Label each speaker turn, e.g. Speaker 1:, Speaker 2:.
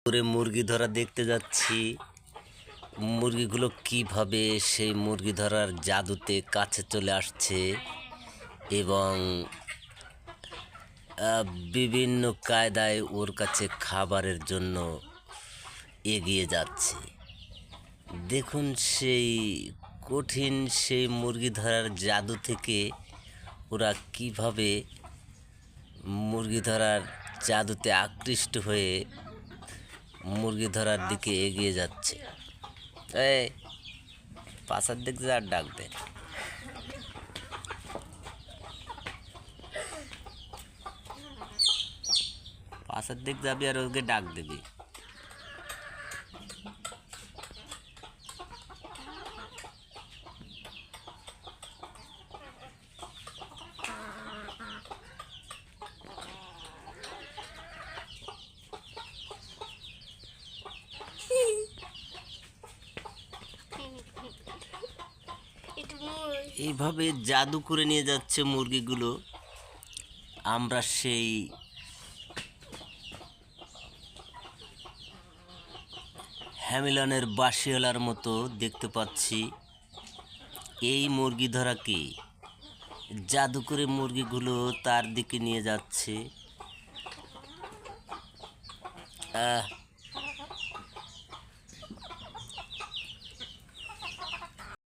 Speaker 1: করে মুরগি ধরা দেখতে যাচ্ছি। মুরগিগুলো কিভাবে সেই মুরগি ধরার জাদুতে কাছে চলে আসছে এবং বিভিন্ন কায়দায় ওর কাছে খাবারের জন্য এগিয়ে যাচ্ছে। দেখুন সেই কঠিন সেই মুরগি ধরার জাদু থেকে ওরা কিভাবে মুরগি ধরার জাদুতে আকৃষ্ট হয়ে মুরগি ধরার দিকে এগিয়ে যাচ্ছে। এই পাশার দিক যা ডাক দে, পাশার দিক যাবি আর ওকে ডাক দিবি। এইভাবে জাদু করে নিয়ে যাচ্ছে মুরগিগুলো। আমরা সেই হ্যামিলনের বাঁশিওয়ালার মতো দেখতে পাচ্ছি। এই মুরগি ধরাকে জাদু করে মুরগিগুলো তার দিকে নিয়ে যাচ্ছে।